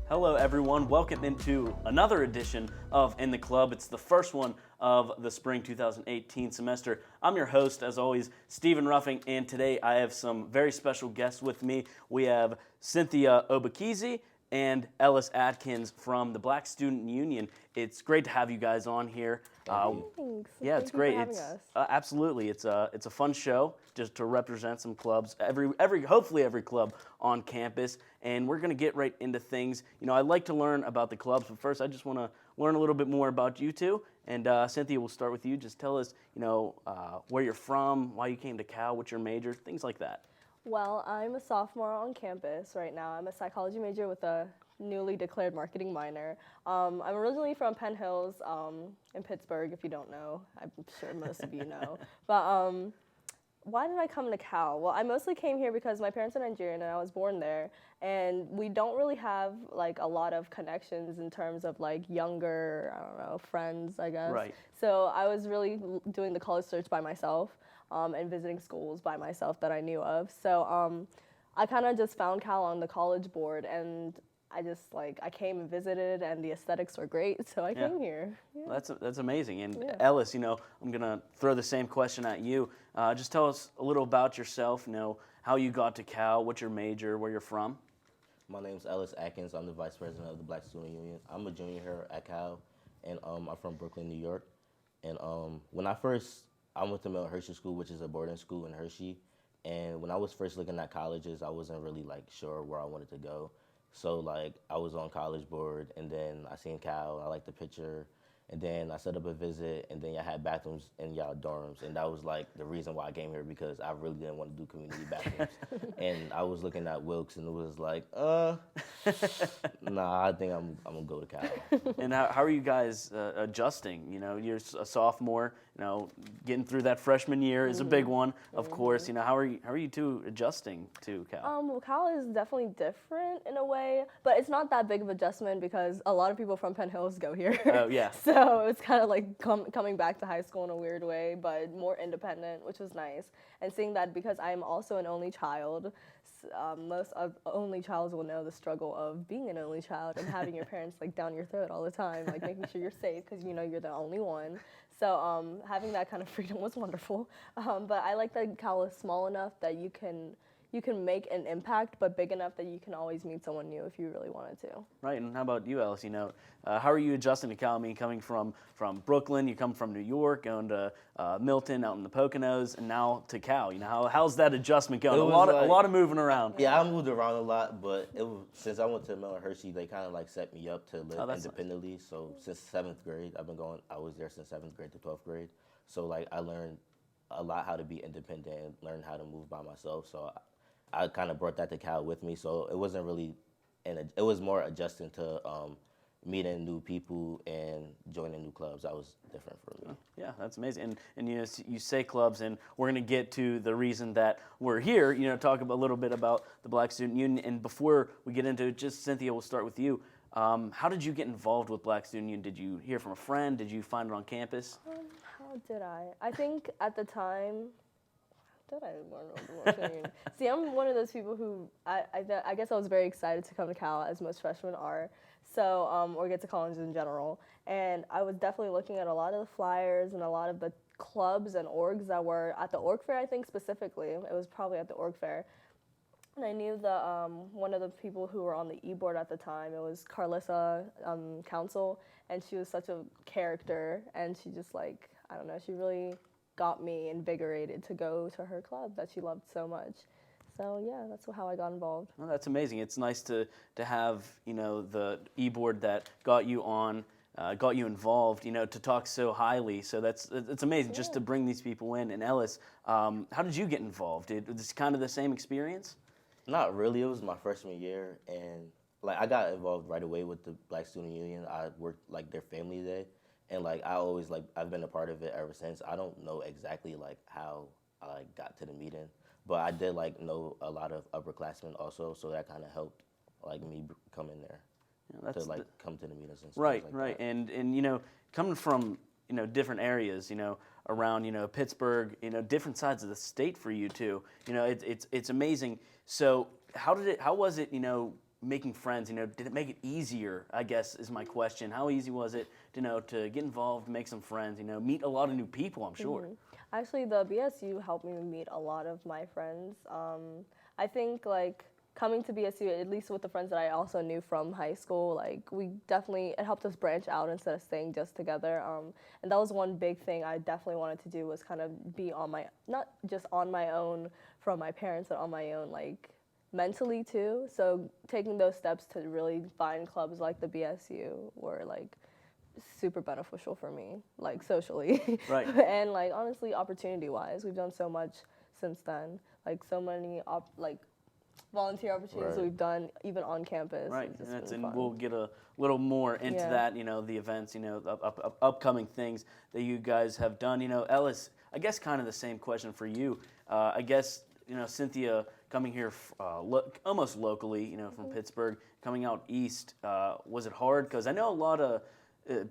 Hello, everyone. Welcome into another edition of In the Club. It's the first one of the spring 2018 semester. I'm your host, as always, Stephen Ruffing, and today I have some very special guests with me. We have Cynthia Obakizi and Ellis Atkins from the Black Student Union. It's great to have you guys on here. Thanks. Yeah, it's great. For having us. Absolutely. It's a fun show just to represent some clubs, hopefully every club on campus. And we're going to get right into things. You know, I like to learn about the clubs, but first I just want to learn a little bit more about you two. And Cynthia, we'll start with you. Just tell us, where you're from, why you came to Cal, what's your major, things like that. Well, I'm a sophomore on campus right now. I'm a psychology major with a newly declared marketing minor. I'm originally from Penn Hills in Pittsburgh, if you don't know. I'm sure most of you know. But why did I come to Cal? Well, I mostly came here because my parents are Nigerian and I was born there. And we don't really have like a lot of connections in terms of like younger, friends, I guess. Right. So I was really doing the college search by myself. And visiting schools by myself that I knew of. So I kind of just found Cal on the college board, and I came and visited, and the aesthetics were great, so I came here. Yeah. That's amazing. And Ellis, I'm gonna throw the same question at you. Just tell us a little about yourself. How you got to Cal, what's your major, where you're from. My name's Ellis Atkins. I'm the vice president of the Black Student Union. I'm a junior here at Cal, and I'm from Brooklyn, New York. And when I went to Mount Hershey School, which is a boarding school in Hershey. And when I was first looking at colleges, I wasn't really sure where I wanted to go. So I was on college board, and then I seen Cal. I liked the picture, and then I set up a visit, and then y'all had bathrooms in y'all dorms, and that was the reason why I came here, because I really didn't want to do community bathrooms. And I was looking at Wilkes, and it was nah, I think I'm gonna go to Cal. And how are you guys adjusting? You're a sophomore. Getting through that freshman year is a big one, of course. How are you two adjusting to Cal? Well, Cal is definitely different in a way, but it's not that big of adjustment because a lot of people from Penn Hills go here. Oh yeah. So it's kind of like coming back to high school in a weird way, but more independent, which was nice. And seeing that because I'm also an only child. Most of only childs will know the struggle of being an only child and having your parents down your throat all the time, making sure you're safe because you're the only one. So having that kind of freedom was wonderful. But I like that Cal is small enough that you can make an impact, but big enough that you can always meet someone new if you really wanted to. Right, and how about you, Ellis? How are you adjusting to Cal? Coming from Brooklyn, you come from New York, going to Milton, out in the Poconos, and now to Cal. How's that adjustment going? A lot of moving around. Yeah, I moved around a lot, but since I went to Mount Hershey, they kind of set me up to live independently. Nice. So since 7th grade, I was there since 7th grade to 12th grade. So I learned a lot how to be independent and learn how to move by myself. So I kind of brought that to Cal with me, so it wasn't really, it was more adjusting to meeting new people and joining new clubs. That was different for me. Yeah, that's amazing. And you say clubs, and we're going to get to the reason that we're here, talk a little bit about the Black Student Union. And before we get into it, just Cynthia, we'll start with you. How did you get involved with Black Student Union? Did you hear from a friend? Did you find it on campus? How did I? I think at the time, did I learn about the Black Student Union? See, I'm one of those people who, I guess I was very excited to come to Cal, as most freshmen are, or get to college in general. And I was definitely looking at a lot of the flyers and a lot of the clubs and orgs that were at the org fair, I think specifically. It was probably at the org fair. And I knew one of the people who were on the e-board at the time, it was Carlissa Council, and she was such a character, and she just she really got me invigorated to go to her club that she loved so much. So yeah, that's how I got involved. Well, that's amazing. It's nice to have the e-board that got you involved, to talk so highly. So it's amazing just to bring these people in. And Ellis, how did you get involved? Was this kind of the same experience? Not really. It was my freshman year, and I got involved right away with the Black Student Union. I worked their family day. And I always I've been a part of it ever since. I don't know exactly how I got to the meeting, but I did know a lot of upperclassmen also, so that kind of helped me come in there to come to the meetings and stuff right. that. And coming from different areas, around Pittsburgh, different sides of the state for you too. It's amazing. So how was it making friends, did it make it easier, I guess, is my question. How easy was it, to get involved, make some friends, meet a lot of new people, I'm sure. Actually, the BSU helped me meet a lot of my friends. I think like coming to BSU, at least with the friends that I also knew from high school, like it helped us branch out instead of staying just together. And that was one big thing I definitely wanted to do, was kind of be not just on my own from my parents, but on my own, like mentally too. So taking those steps to really find clubs like the BSU were like super beneficial for me, like socially. Right. And like honestly, opportunity wise, we've done so much since then. Like so many volunteer opportunities Right. we've done even on campus. Right, It's just and been fun. we'll get a little more into Yeah. that, the events, upcoming things that you guys have done. Ellis, I guess kind of the same question for you. I guess, Cynthia coming here almost locally, from Pittsburgh, coming out east, was it hard? Because I know a lot of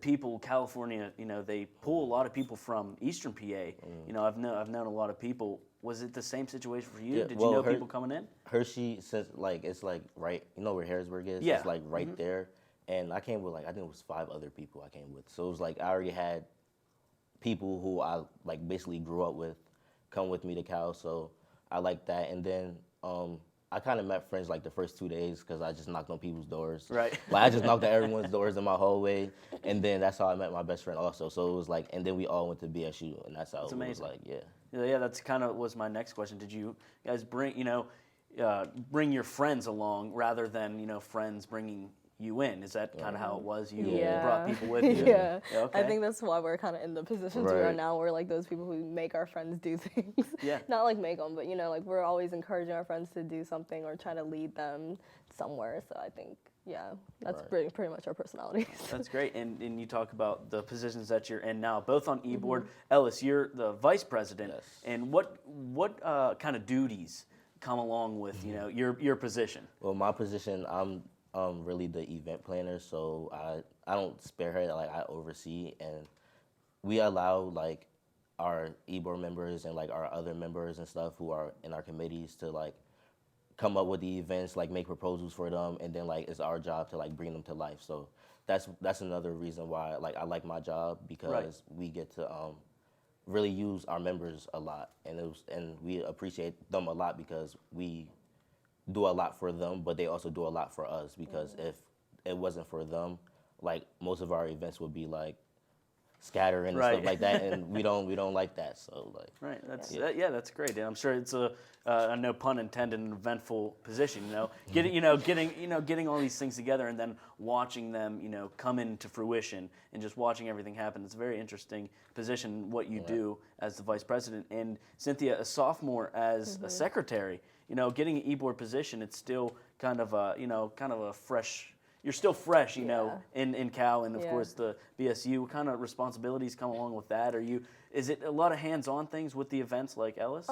people, California, they pull a lot of people from Eastern PA. I've known a lot of people. Was it the same situation for you? Yeah, Did you know people coming in? Hershey, since like it's like right, where Harrisburg is? Yeah. It's like right there. And I came with I think it was 5 other people I came with. So it was like I already had people who I like basically grew up with come with me to Cal. So I like that. And then I kind of met friends like the first 2 days because I just knocked on people's doors. Right. Like I just knocked on everyone's doors in my hallway, and then that's how I met my best friend also. So it was like, and then we all went to BSU, and that's how it was like, yeah. Yeah, that's kind of was my next question. Did you guys bring bring your friends along rather than friends bringing you in? Is that kind of how it was? You brought people with you? Yeah. Okay. I think that's why we're kind of in the positions we are Right. now. We're like those people who make our friends do things. Yeah. Not like make them, but like we're always encouraging our friends to do something or trying to lead them somewhere. So I think, that's Right. pretty much our personalities. That's great. And you talk about the positions that you're in now, both on e-board. Ellis, you're the vice president. Yes. And what kind of duties come along with your position? Well, my position, I'm really the event planner, so I don't spare her. Like I oversee, and we allow like our e-board members and like our other members and stuff who are in our committees to like come up with the events, like make proposals for them, and then like it's our job to like bring them to life. So that's another reason why like I like my job, because we get to really use our members a lot, and we appreciate them a lot because we do a lot for them, but they also do a lot for us, because if it wasn't for them, like most of our events would be like scattering and stuff like that, and we don't like that. So like That's great. And I'm sure it's a no pun intended, an eventful position. Getting getting all these things together and then watching them come into fruition and just watching everything happen. It's a very interesting position what you do as the vice president. And Cynthia, a sophomore as a secretary. Getting an e-board position, it's still kind of a fresh. You're still fresh, in Cal, and of course the BSU. What kind of responsibilities come along with that? Is it a lot of hands-on things with the events like Ellis?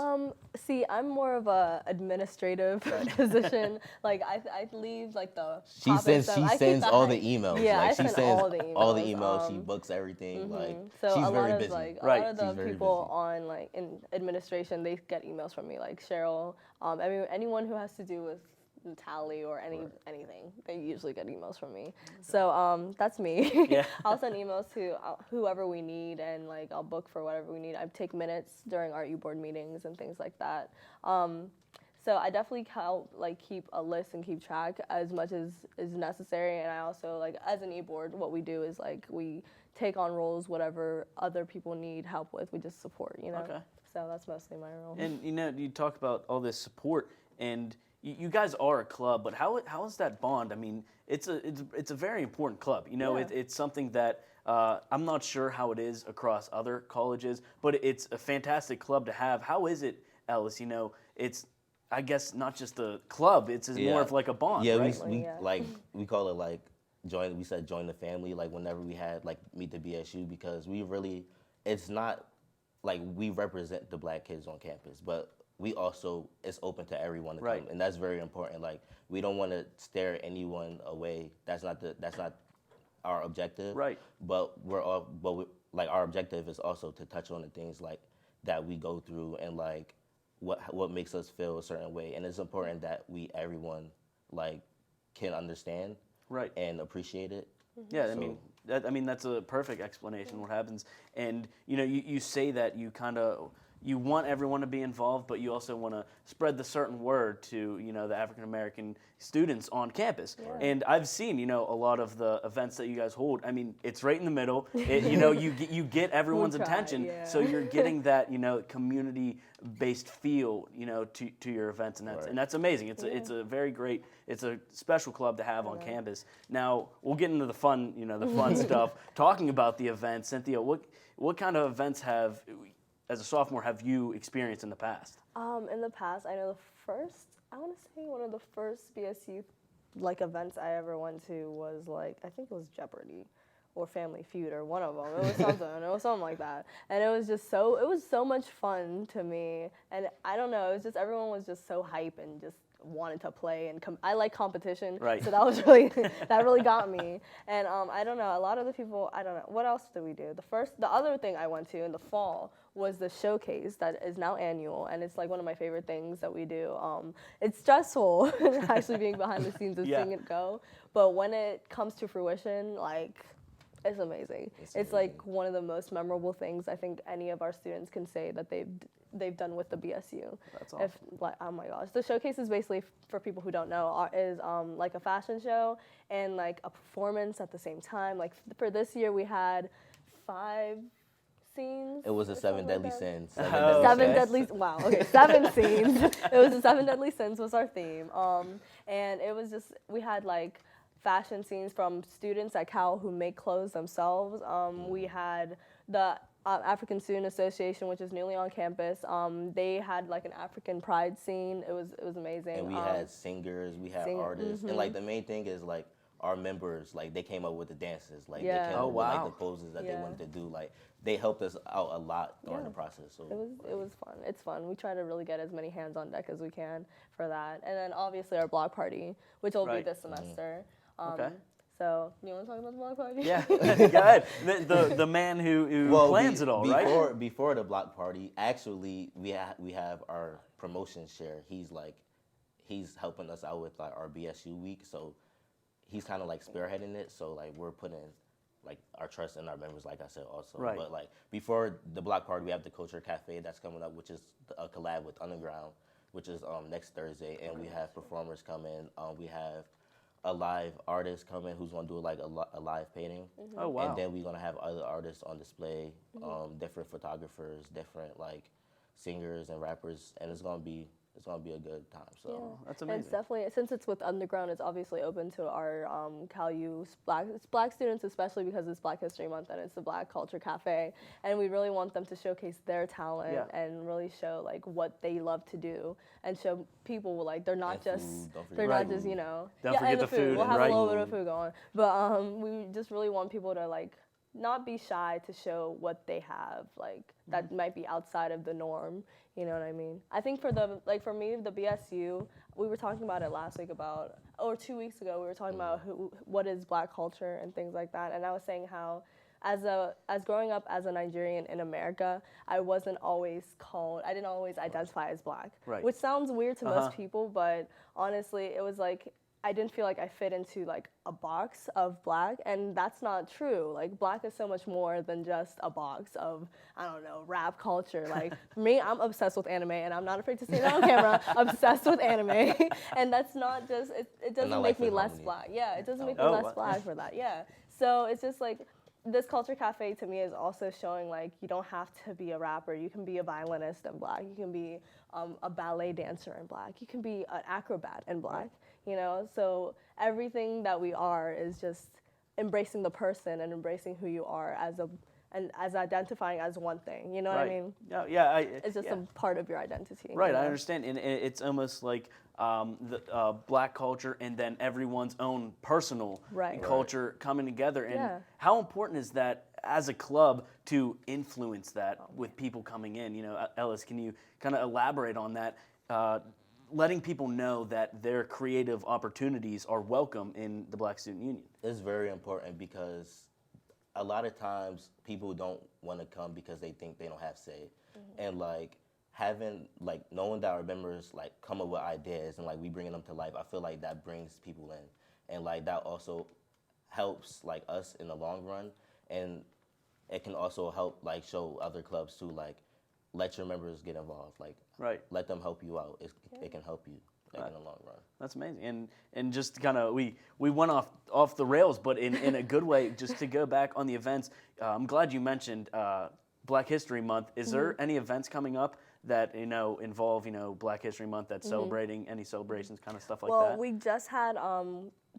See, I'm more of a administrative position. Like I leave like the she topics sends up. I keep all behind- the emails. Yeah, like I she send sends all the emails. She books everything. Like So she's a very lot busy. of like Right. a lot of She's the very people busy. on like in administration, they get emails from me, like Cheryl. Anyone who has to do with tally or anything, they usually get emails from me. So that's me. Yeah. I'll send emails to whoever we need, and like I'll book for whatever we need. I take minutes during our e-board meetings and things like that. So I definitely help like keep a list and keep track as much as is necessary. And I also like as an e-board, what we do is like we take on roles, whatever other people need help with, we just support. Okay. So that's mostly my role. And you talk about all this support, and you guys are a club, but how is that bond? I mean, it's a very important club. It's something that I'm not sure how it is across other colleges, but it's a fantastic club to have. How is it, Ellis? It's I guess not just a club. It's more of like a bond. Yeah, right? we call it like join. We said join the family. Like whenever we had like meet the BSU, because we really, it's not like we represent the black kids on campus, but we also, it's open to everyone to come, and that's very important. Like we don't want to stare anyone away. That's not our objective. Right. But our objective is also to touch on the things like that we go through, and like what makes us feel a certain way. And it's important that everyone like can understand Right. and appreciate it. Yeah, So- I mean that's a perfect explanation of what happens. And you say that you want everyone to be involved, but you also want to spread the certain word to the African American students on campus. And I've seen a lot of the events that you guys hold. I mean, it's right in the middle. You get everyone's try, attention, yeah. so you're getting that community based feel to your events, and that's amazing. It's a very great, it's a special club to have on campus. Now we'll get into the fun stuff. Talking about the events, Cynthia, what kind of events as a sophomore have you experienced in the past? In the past, I know I want to say one of the first BSU events I ever went to was I think it was Jeopardy or Family Feud or one of them. It was something like that. And it was so much fun to me. And I don't know, it was just, everyone was just so hype and just wanted to play, and I like competition, right. So that was that really got me. And I don't know, a lot of the people, I don't know, what else did we do? The other thing I went to in the fall was the showcase that is now annual, and it's one of my favorite things that we do. It's stressful actually being behind the scenes of seeing it go, but when it comes to fruition, it's amazing. It's one of the most memorable things I think any of our students can say that they've done with the BSU. That's awesome. Oh my gosh. The showcase is basically, for people who don't know, is a fashion show and a performance at the same time. For this year, we had 5 scenes. It was the 7 deadly sins. Wow, okay, 7 scenes. It was the 7 deadly sins was our theme. And it was just, we had fashion scenes from students at Cal who make clothes themselves. We had the African Student Association, which is newly on campus. They had an African pride scene. It was amazing. And we had singers, we had artists, and the main thing is our members, they came up with the dances, they came up with the poses that they wanted to do. They helped us out a lot during the process. So it was fun. It's fun. We try to really get as many hands on deck as we can for that. And then obviously our block party, which will be this semester. Okay. So, you want to talk about the block party? Yeah, go ahead. The man who plans it all, right? Before the block party, actually, we have our promotion share. He's helping us out with our BSU week, so he's kind of spearheading it. So we're putting our trust in our members, like I said, also. Right. But before the block party, we have the Culture Cafe that's coming up, which is a collab with Underground, which is next Thursday, and we have performers coming. We have a live artist coming who's gonna do a live painting. Oh wow! And then we're gonna have other artists on display, different photographers, different singers and rappers, and it's gonna be a good time. So Yeah. That's amazing. And it's definitely, since it's with Underground, it's obviously open to our CalU black students, especially because it's Black History Month and it's the Black Culture Cafe, and we really want them to showcase their talent and really show what they love to do, and show people they're not And just food, don't forget they're not just Don't forget and the food. We'll have right. a little bit of food going, but we just really want people to not be shy to show what they have that might be outside of the norm. You know what I mean? I think for for me, the BSU, we were talking about it last week or 2 weeks ago, we were talking about what is Black culture and things like that. And I was saying how as growing up as a Nigerian in America, I didn't always identify as Black, Right. which sounds weird to most people, but honestly, it was I didn't feel I fit into a box of Black, and that's not true. Black is so much more than just a box of, I don't know, rap culture. For me, I'm obsessed with anime, and I'm not afraid to say that on camera. Obsessed with anime, and that's not just it doesn't make me less Black. Yeah, it doesn't make me less Black for that. Yeah, so it's just this Culture Cafe to me is also showing you don't have to be a rapper. You can be a violinist in Black. You can be a ballet dancer in Black. You can be an acrobat in Black. So everything that we are is just embracing the person and embracing who you are as identifying as one thing. You know what I mean? Yeah. It's just a part of your identity. Right, I understand, and it's almost like the Black culture and then everyone's own personal culture coming together. And how important is that as a club to influence that with people coming in? Ellis, can you kind of elaborate on that? Letting people know that their creative opportunities are welcome in the Black Student Union. it's very important because a lot of times people don't want to come because they think they don't have say. And having like knowing that our members like come up with ideas and like we bringing them to life, I feel like that brings people in, and like that also helps like us in the long run, and it can also help like show other clubs too, like let your members get involved, like Right. let them help you out. It can help you like in the long run. That's amazing. And just kind of we went off the rails, but in a good way. Just to go back on the events, I'm glad you mentioned Black History Month. Is there any events coming up that involve Black History Month that's celebrating any celebrations, kind of stuff like that? Well, we just had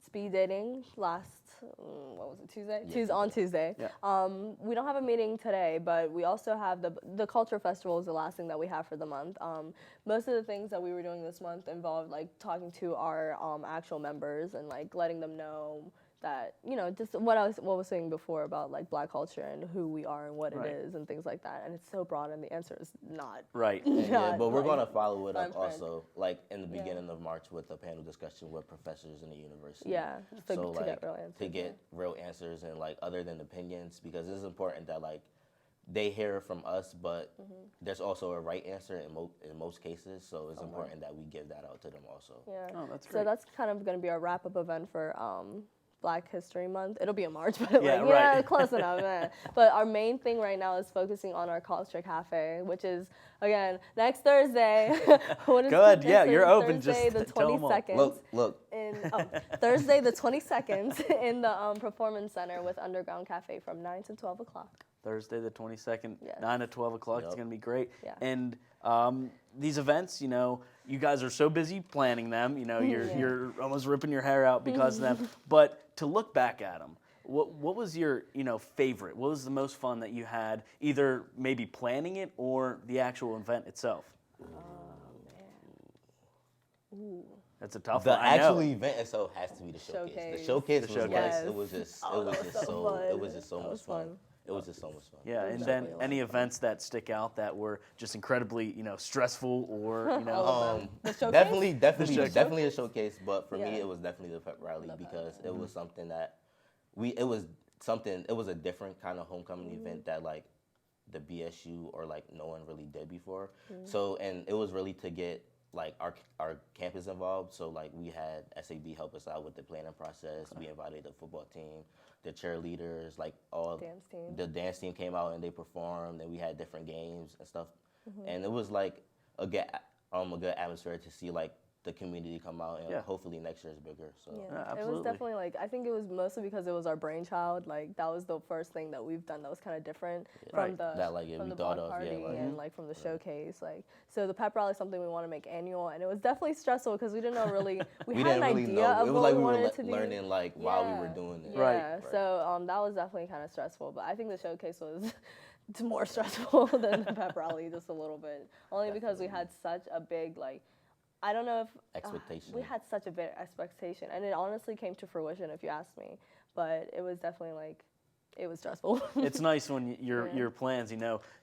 speed dating last what was it, Tuesday? Yeah, On Tuesday. Yeah. We don't have a meeting today, but we also have the culture festival is the last thing that we have for the month. Most of the things that we were doing this month involved like talking to our actual members and like letting them know that just what I was saying before about like Black culture and who we are and what it is and things like that. And it's so broad, and the answer is not Right. Yeah, but we're like, gonna follow it up fine print. also, like in the beginning of March with a panel discussion with professors in the university. Yeah, to like get real answers. to get real answers and like other than opinions, because it's important that like they hear from us, but there's also a right answer in most cases. So it's important that we give that out to them also. Yeah. Oh, that's So great. that's kind of going to be our wrap-up event for Black History Month. It'll be in March, but Yeah, like, right. close enough. Man. But our main thing right now is focusing on our culture cafe, which is again next Thursday. What is Good, it? yeah, Next you're open, Thursday, just the tell 'em all. 22nd. Look. Thursday the 22nd in the Performance Center with Underground Cafe from 9 to 12 o'clock. Thursday the 22nd, Yes. 9 to 12 o'clock. It's Yep. going to be great. Yeah. And these events, you guys are so busy planning them. You're almost ripping your hair out because of them. But to look back at them, what was your favorite? What was the most fun that you had, either maybe planning it or the actual event itself? That's a tough The one. I know. actual event itself has to be the showcase. Showcase. The showcase was showcase. like Yes. it was just Oh, that was so fun. it was just so That much was fun. fun. It was just so much fun. Yeah, It was and then definitely a lot any of fun. events that stick out that were just incredibly, stressful or, The showcase? Definitely a showcase. But for me, Yeah. it was definitely the pep rally The pep because rally. it was something that it was a different kind of homecoming event that like the BSU or like no one really did before. So, and it was really to get like our campus involved. So like we had SAB help us out with the planning process. We invited the football team, the cheerleaders, like all Dance team. the dance team came out and they performed, and we had different games and stuff. And it was like a good atmosphere to see like the community come out, and Yeah. hopefully next year is bigger. So Yeah, Yeah, it absolutely. was definitely like, I think it was mostly because it was our brainchild. Like that was the first thing that we've done that was kind of different from Right. the That, like, yeah, from we the thought block of, party yeah, like- and like from the showcase. Like so the pep rally is something we want to make annual, and it was definitely stressful because we didn't know really we had didn't an really idea know. of It was what like we we were wanted to do. learning like while we were Yeah. doing it. Yeah, Right. so that was definitely kind of stressful, but I think the showcase was more stressful than the pep rally just a little bit, only because we had such a big like. I don't know if Expectation. we had such a big expectation, and it honestly came to fruition, if you ask me. But it was definitely like, it was stressful. It's nice when your plans,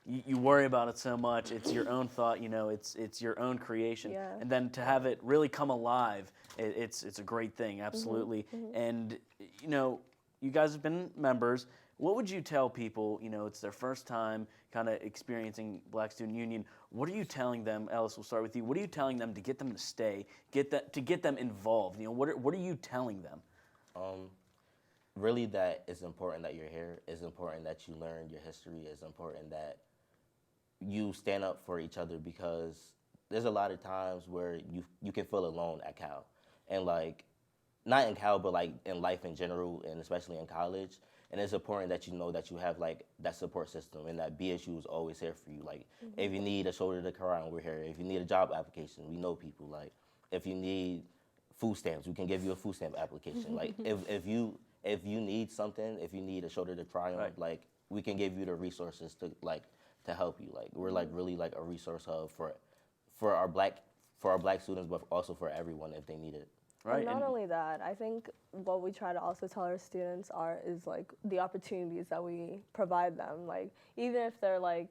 you worry about it so much. It's your own thought, it's your own creation, Yeah. and then to have it really come alive, it's a great thing, absolutely. And you guys have been members. What would you tell people? It's their first time kind of experiencing Black Student Union. What are you telling them? Ellis, we'll start with you. What are you telling them to get them to stay, to get them involved? What are you telling them? Really, that it's important that you're here. It's important that you learn your history. It's important that you stand up for each other, because there's a lot of times where you can feel alone at Cal, and like not in Cal, but like in life in general, and especially in college. And it's important that you know that you have like that support system, and that BSU is always here for you. Like if you need a shoulder to cry on, we're here. If you need a job application, we know people. Like if you need food stamps, we can give you a food stamp application. Like if you need something, if you need a shoulder to cry on, Right. like we can give you the resources to help you. Like we're like really like a resource hub for our black students, but also for everyone if they need it. Right. And not only that, I think what we try to also tell our students is like the opportunities that we provide them. Like even if they're like,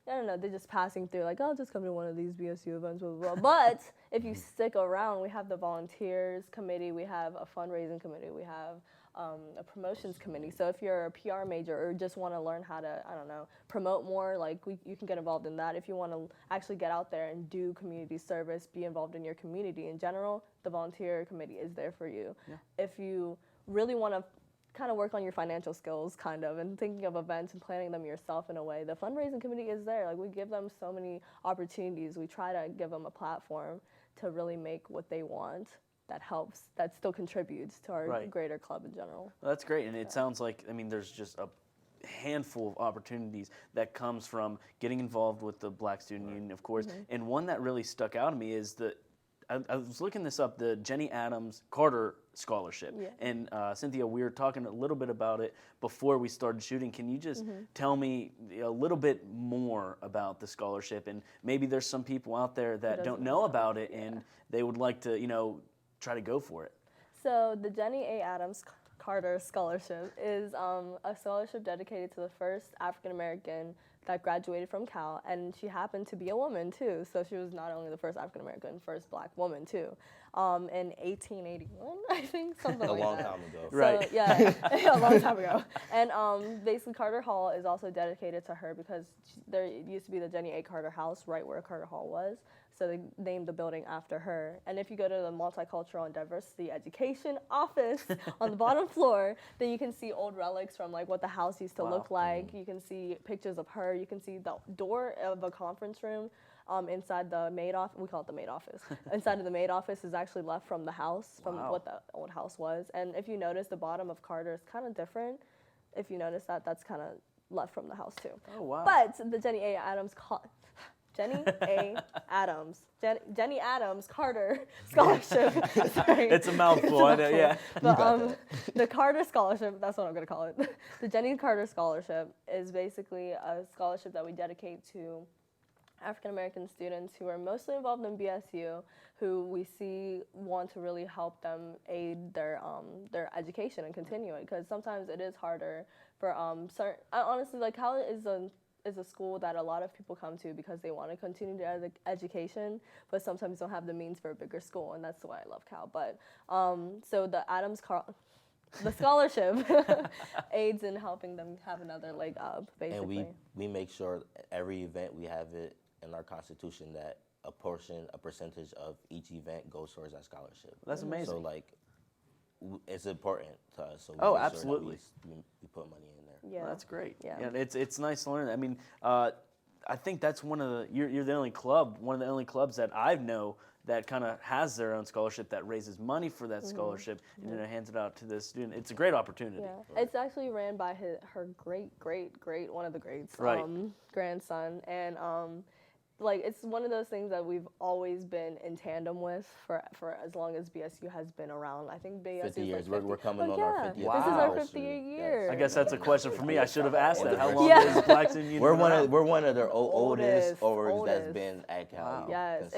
I don't know, they're just passing through, like, oh, just come to one of these BSU events, blah, blah, blah. But if you stick around, we have the volunteers committee, we have a fundraising committee, we have a promotions committee. So if you're a PR major or just want to learn how to, I don't know, promote more, like you can get involved in that. If you want to actually get out there and do community service, be involved in your community in general, the volunteer committee is there for you. Yeah. If you really want to kind of work on your financial skills kind of and thinking of events and planning them yourself in a way, the fundraising committee is there. Like we give them so many opportunities. We try to give them a platform to really make what they want that helps, that still contributes to our greater club in general. Well, that's great, and it sounds like, I mean, there's just a handful of opportunities that comes from getting involved with the Black Student Union, of course, and one that really stuck out to me is I was looking this up, the Jenny Adams Carter Scholarship. Yeah. And Cynthia, we were talking a little bit about it before we started shooting. Can you just tell me a little bit more about the scholarship? And maybe there's some people out there that don't know about it and they would like to, try to go for it. So the Jenny A. Adams Carter Scholarship is a scholarship dedicated to the first African American that graduated from Cal, and she happened to be a woman too. So she was not only the first African American, first Black woman too. In 1881, I think, something like that. A long time ago. So, Right. Yeah, a long time ago. And basically Carter Hall is also dedicated to her because there used to be the Jenny A. Carter House right where Carter Hall was. So they named the building after her. And if you go to the Multicultural and Diversity Education office on the bottom floor, then you can see old relics from like what the house used to look like. You can see pictures of her. You can see the door of a conference room inside the maid office. We call it the maid office. Inside of the maid office is actually left from the house, from what the old house was. And if you notice, the bottom of Carter is kind of different. If you notice that, that's kind of left from the house too. Oh, wow. But the Jenny A. Adams Jenny Adams Carter Scholarship. Sorry. It's a mouthful, I know, yeah. But the Carter Scholarship, that's what I'm going to call it. The Jenny Carter Scholarship is basically a scholarship that we dedicate to African American students who are mostly involved in BSU, who we see want to really help them aid their education and continue it, because sometimes it is harder for certain. Honestly, like Cal is a school that a lot of people come to because they want to continue their education, but sometimes don't have the means for a bigger school, and that's why I love Cal. But so the scholarship aids in helping them have another leg up, basically. And we make sure every event we have it in our constitution that a percentage of each event goes towards that scholarship. That's amazing. So like, it's important to us. So we Oh, make absolutely. Sure that we put money in there. Yeah. Well, that's great. Yeah. It's nice to learn. I mean, I think that's one of you're the only club, one of the only clubs that I know that kind of has their own scholarship that raises money for that scholarship and hands it out to the student. It's a great opportunity. Yeah, it's actually ran by her great one of the greats, grandson, and like it's one of those things that we've always been in tandem with for as long as BSU has been around. I think BSU 50 is years. like 50. We're coming on yeah. our 50th This is Wow. our anniversary. 50th Yes. year. I guess that's a question for me. I should have asked that. How long Yeah. is Black Student Union We're around? one of their oldest orgs that's oldest. been at Cal. Wow. Yes.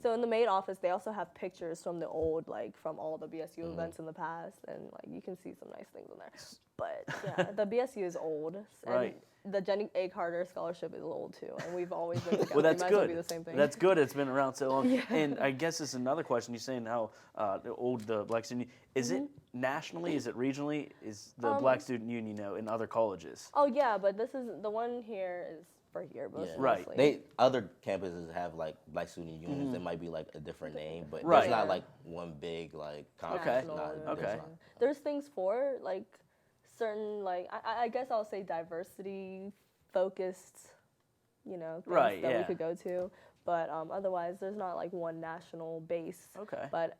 So in the maid office, they also have pictures from the old, like from all the BSU events in the past, and like you can see some nice things in there. But yeah, the BSU is old, and Right. the Jenny A. Carter Scholarship is old too, and we've always been together. Well, that's we might as well good. be the same thing. That's good. It's been around so long. Yeah. And I guess it's another question. You're saying how old the Black Student Union is. It nationally? Is it regionally? Is the Black Student Union, in other colleges? Oh yeah, but this is the one here is for here mostly. Right. Other campuses have like Black student unions. It might be like a different name, but Right. there's not like one big like conference. National, Okay. There's not. There's things for like certain like I guess I'll say diversity focused, things Right, that yeah. we could go to. But otherwise, there's not like one national base. Okay. But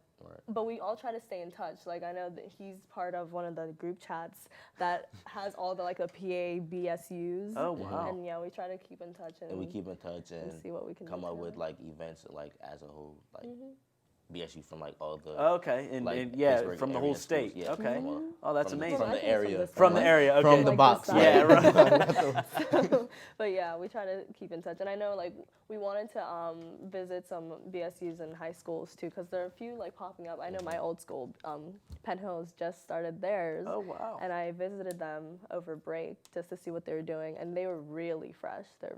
we all try to stay in touch. Like I know that he's part of one of the group chats that has all the like the PA BSUs. Oh, wow. And yeah, we try to keep in touch And we keep in touch and see what we can come do up together. with like events like as a whole, like BSU from like all the Okay. And, like, and yeah, Pittsburgh from the area whole state. schools. Yeah, Okay. from, Oh, that's from the- amazing. From I the think it's area. From the area. Okay. From the Like box. this side. Yeah, right. But yeah, we try to keep in touch. And I know like we wanted to visit some BSUs in high schools too, because there are a few like popping up. I know my old school, Penn Hills, just started theirs. Oh, wow. And I visited them over break just to see what they were doing, and they were really fresh. It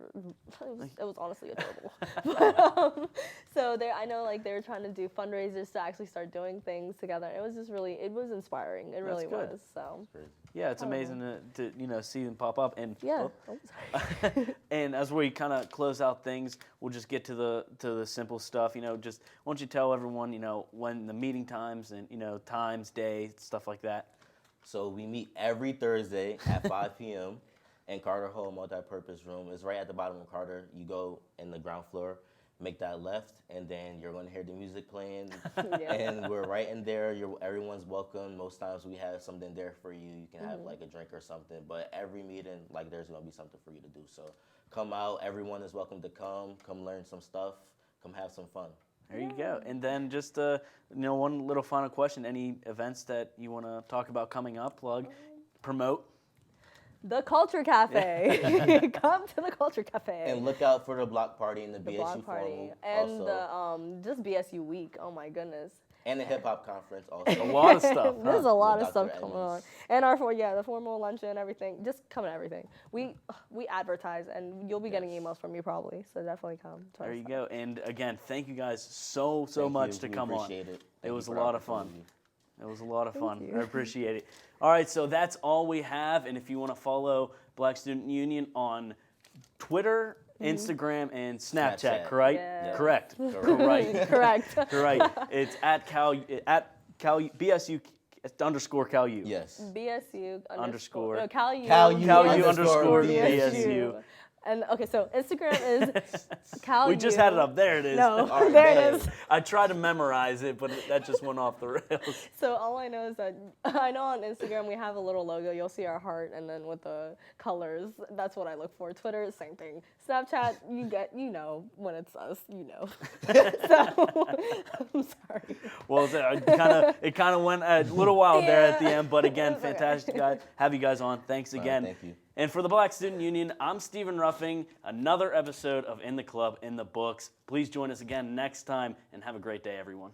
was honestly adorable. So I know like they were trying to do fundraisers to actually start doing things together. It was just really, it was inspiring. It really good. was. So Yeah, it's amazing to see them pop up. And yeah. and as we kind of close out things, we'll just get to the simple stuff. Just why don't you tell everyone, when the meeting times and times, day, stuff like that. So we meet every Thursday at 5 p.m. in Carter Hall Multi-Purpose Room. It's right at the bottom of Carter. You go in the ground floor, make that left, and then you're going to hear the music playing. Yeah. And we're right in there. Everyone's welcome. Most times we have something there for you. You can have like a drink or something. But every meeting, like there's going to be something for you to do. So come out. Everyone is welcome to come learn some stuff, come have some fun. There you go. And then just one little final question: any events that you want to talk about coming up? Plug, promote. The Culture Cafe. Come to the Culture Cafe. And look out for the block party and the BSU block party formal. and Also. just BSU week. Oh my goodness. And the hip hop conference also. A lot of stuff. There's a lot of With stuff Dr. coming Edmonds. on. And the formal luncheon, everything. Just come to everything. We advertise, and you'll be getting emails from me probably. So definitely come. To There our you site. go. And again, thank you guys so Thank much you. to We come on. appreciate it. It Thank was a you for the lot of fun. opportunity. It was a lot of fun. you. I appreciate it. All right, so that's all we have. And if you want to follow Black Student Union on Twitter, Instagram, and Snapchat, Snapchat. correct? Yeah. Correct. Correct. Correct. It's at BSU _ CalU. Yes. BSU Underscore. No, CalU. CalU CalU underscore BSU. And okay, so Instagram is CalU. We just had it up. There it is. No, All right, there man. it is. I tried to memorize it, but that just went off the rails. So all I know is that I know on Instagram we have a little logo. You'll see our heart, and then with the colors, that's what I look for. Twitter, same thing. Snapchat, when it's us, So I'm sorry. Well, it kind of went a little wild there at the end, but again, It's okay. fantastic guys. Have you guys on. Thanks again. Thank you. And for the Black Student Union, I'm Stephen Ruffing. Another episode of In the Club in the books. Please join us again next time, and have a great day, everyone.